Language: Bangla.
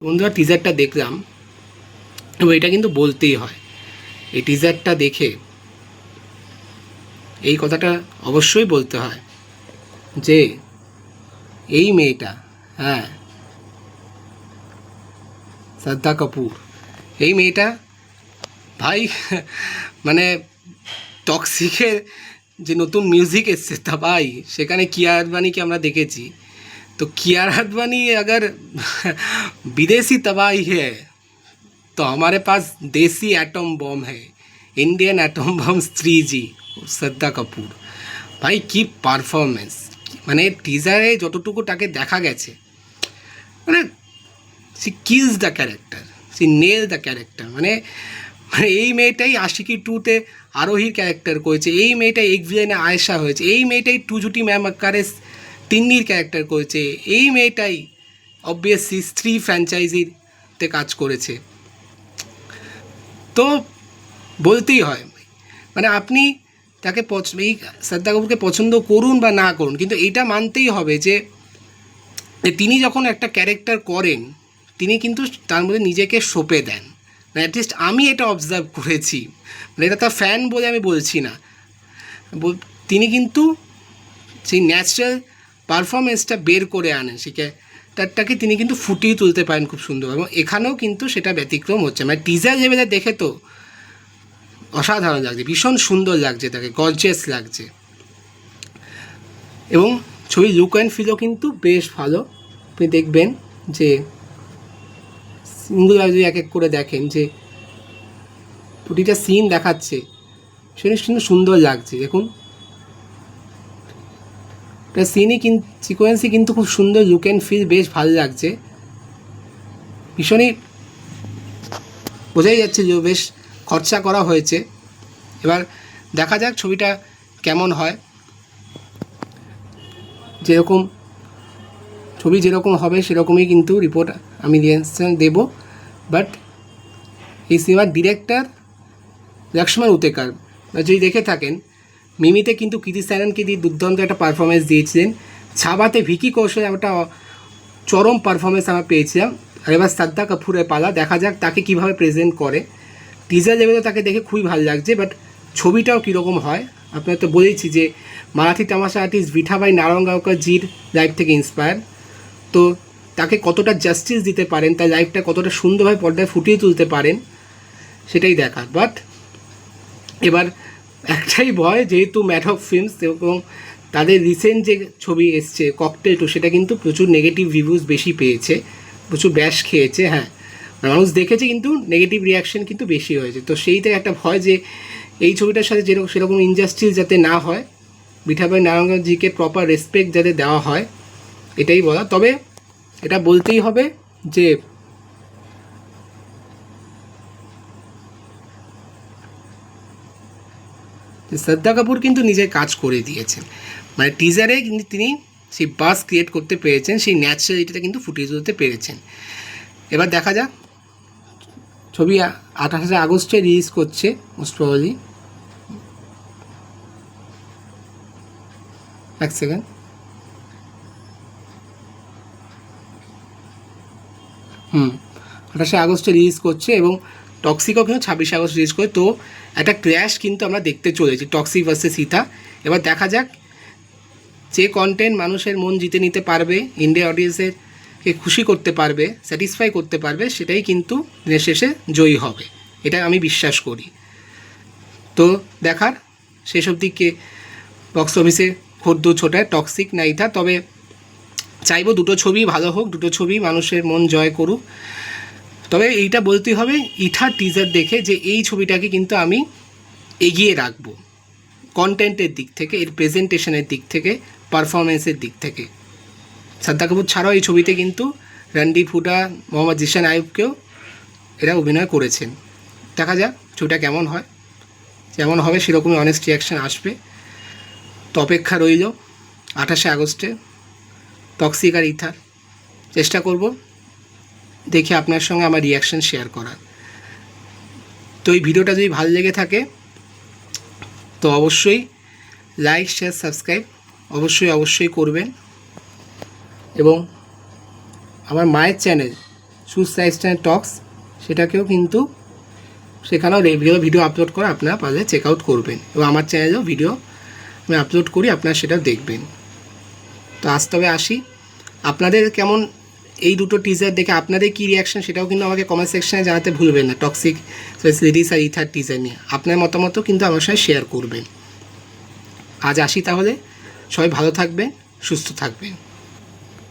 বন্ধুরা টিজারটা দেখলাম এবং এটা কিন্তু বলতেই হয়, এই টিজারটা দেখে এই কথাটা অবশ্যই বলতে হয় যে এই মেয়েটা, হ্যাঁ, শ্রদ্ধা কাপুর, এই মেয়েটা ভাই মানে টক্সিকের যে নতুন মিউজিক এসছে তা ভাই সেখানে কিয়ার আদবানিকে আমরা দেখেছি। তো कियारा आडवाणी अगर विदेशी तबाही है तो हमारे पास देसी एटम बम है, इंडियन एटम बम 3G শ্রদ্ধা কাপুর। ভাই কি পারফরমেন্স, মানে টিজারে যতটুকু তাকে দেখা গেছে, মানে she kills the character, she nail the character. মানে মানে এই মেয়েটাই আশিকি টুতে আরোহীর ক্যারেক্টার করেছে, এই মেয়েটাই এক্সভিলেনে আয়েশা হয়েছে, এই মেয়েটাই টুজুটি ম্যাম আকারে তিন্নির ক্যারেক্টার করেছে, এই মেয়েটাই অবভিয়াসলি স্ত্রী ফ্র্যাঞ্চাইজিতে কাজ করেছে। তো বলতেই হয়, মানে আপনি তাকে এই শ্রদ্ধা কাপুরকে পছন্দ করুন বা না করুন, কিন্তু এইটা মানতেই হবে যে তিনি যখন একটা ক্যারেক্টার করেন তিনি কিন্তু তার মধ্যে নিজেকে সঁপে দেন। মানে অ্যাটলিস্ট আমি এটা অবজার্ভ করেছি, মানে এটা তার ফ্যান বলে আমি বলছি না, তিনি কিন্তু সেই ন্যাচারাল পারফরমেন্সটা বের করে আনেন, সেই ক্যারেক্টারটাকে তিনি কিন্তু ফুটিয়ে তুলতে পারেন খুব সুন্দর, এবং এখানেও কিন্তু সেটা ব্যতিক্রম হচ্ছে। মানে টিজার লেভেলে দেখে তো অসাধারণ লাগছে, ভীষণ সুন্দর লাগছে, তাকে গর্জিয়াস লাগছে, এবং ছবির লুক অ্যান্ড ফিলও কিন্তু বেশ ভালো। আপনি দেখবেন যে সিনগুলো যদি এক এক করে দেখেন যে প্রতিটা সিন দেখাচ্ছে সেটা কিন্তু সুন্দর লাগছে। দেখুন একটা সিনই কিন্তু সিকোয়েন্সই কিন্তু খুব সুন্দর, লুক অ্যান্ড ফিল বেশ ভালো লাগছে, ভীষণই বোঝাই যাচ্ছে যে বেশ খরচা করা হয়েছে। এবার দেখা যাক ছবিটা কেমন হয়, যেরকম ছবি যেরকম হবে সেরকমই কিন্তু রিপোর্ট আমি দেবো। বাট এই সিনেমার ডিরেক্টর লক্ষ্মণ উতেকার যদি দেখে থাকেন, মিমিতে কিন্তু কৃতি স্যাননকে দিয়ে দুর্দান্ত একটা পারফরমেন্স দিয়েছিলেন, ছাবাতে ভিকি কৌশল একটা চরম পারফরমেন্স আমরা পেয়েছিলাম। আর এবার শ্রদ্ধা কাপুরের পালা, দেখা যাক তাকে কীভাবে প্রেজেন্ট করে। টিজার লেভেলে তাকে দেখে খুবই ভালো লাগছে, বাট ছবিটাও কীরকম হয় আপনার তো বলেইছি যে মারাঠি তামাশা আর্টিস্ট ভিঠাভাই নারায়ণগাঁওকর জির লাইফ থেকে ইন্সপায়ার। তো তাকে কতটা জাস্টিস দিতে পারেন, তার লাইফটা কতটা সুন্দরভাবে পর্দায় ফুটিয়ে তুলতে পারেন সেটাই দেখার। বাট এবার একটাই ভয়, যেহেতু ম্যাডক ফিল্মস এবং তাদের রিসেন্ট যে ছবি এসছে ককটেল 2, সেটা কিন্তু প্রচুর নেগেটিভ রিভিউজ বেশি পেয়েছে, প্রচুর ব্যাশ খেয়েছে, হ্যাঁ মানুষ দেখেছে কিন্তু নেগেটিভ রিয়াকশন কিন্তু বেশি হয়েছে। তো সেইটাই একটা ভয় যে এই ছবিটার সাথে সেরকম ইনজাস্টিস যাতে না হয়, ভিঠাভাই নারায়ণগঞ্জজিকে প্রপার রেসপেক্ট যাতে দেওয়া হয়, এটাই বলা। তবে এটা বলতেই হবে যে শ্রদ্ধা কাপুর কিন্তু নিজের কাজ করে দিয়েছেন, মানে টিজারে কিন্তু তিনি সেই বাস ক্রিয়েট করতে পেরেছেন, সেই ন্যাচারালিটিটা কিন্তু ফুটিয়ে তুলতে পেরেছেন। এবার দেখা যাক, ছবি 28 আগস্টে রিলিজ করছে মোস্ট প্রবাবলি। এক সেকেন্ড, হুম 28 আগস্টে রিলিজ করছে এবং টক্সিকও কিন্তু 26 আগস্ট রিলিজ করে। তো একটা ক্র্যাশ কিন্তু আমরা দেখতে চলেছি, টক্সিক ভার্সেস সীতা। এবার দেখা যাক যে কন্টেন্ট মানুষের মন জিতে নিতে পারবে, ইন্ডিয়া অডিয়েন্সেরকে খুশি করতে পারবে, স্যাটিসফাই করতে পারবে, সেটাই কিন্তু দিনের শেষে জয়ী হবে, এটা আমি বিশ্বাস করি। তো দেখার সেসব দিকে বক্স অফিসে খদ্দু ছোটায় টক্সিক না ইথা। তবে চাইবো দুটো ছবি ভালো হোক, দুটো ছবি মানুষের মন জয় করুক। তবে এইটা বলতেই হবে ইথার টিজার দেখে যে এই ছবিটাকে কিন্তু আমি এগিয়ে রাখবো কন্টেন্টের দিক থেকে, এর প্রেজেন্টেশনের দিক থেকে, পারফরমেন্সের দিক থেকে। শ্রদ্ধা কাপুর ছাড়াও এই ছবিতে কিন্তু রণদীপ হুডা, মোহাম্মদ জিশান আইয়ুবকেও এরা অভিনয় করেছেন। দেখা যাক ছবিটা কেমন হয়, যেমন হবে সেরকমই অনেস্ট রিয়াকশান আসবে। তো অপেক্ষা রইল 28 আগস্টে টক্সিক আর ইথার। চেষ্টা করব দেখে আপনার সঙ্গে আমার রিয়াকশান শেয়ার করার। তো এই ভিডিওটা যদি ভালো লেগে থাকে তো অবশ্যই লাইক শেয়ার সাবস্ক্রাইব অবশ্যই করবেন, এবং আমার মায়ের চ্যানেল সুসাইস্টাইন টক্স, সেটাকেও কিন্তু সেখানেও রেগুলার ভিডিও আপলোড করে আপনারা পারলে চেক আউট করবেন, এবং আমার চ্যানেলেও ভিডিও আমি আপলোড করি, আপনারা সেটা দেখবেন। তো আজ তবে আসি, আপনাদের কেমন এই দুটো টিজার দেখে আপনাদের কী রিয়াকশান সেটাও কিন্তু আমাকে কমেন্ট সেকশানে জানাতে ভুলবেন না। টক্সিক লিরিস আর ইথার টিজার নিয়ে আপনার মতামতও কিন্তু আমার সঙ্গে শেয়ার করবেন। আজ আসি তাহলে, সবাই ভালো থাকবেন, সুস্থ থাকবেন।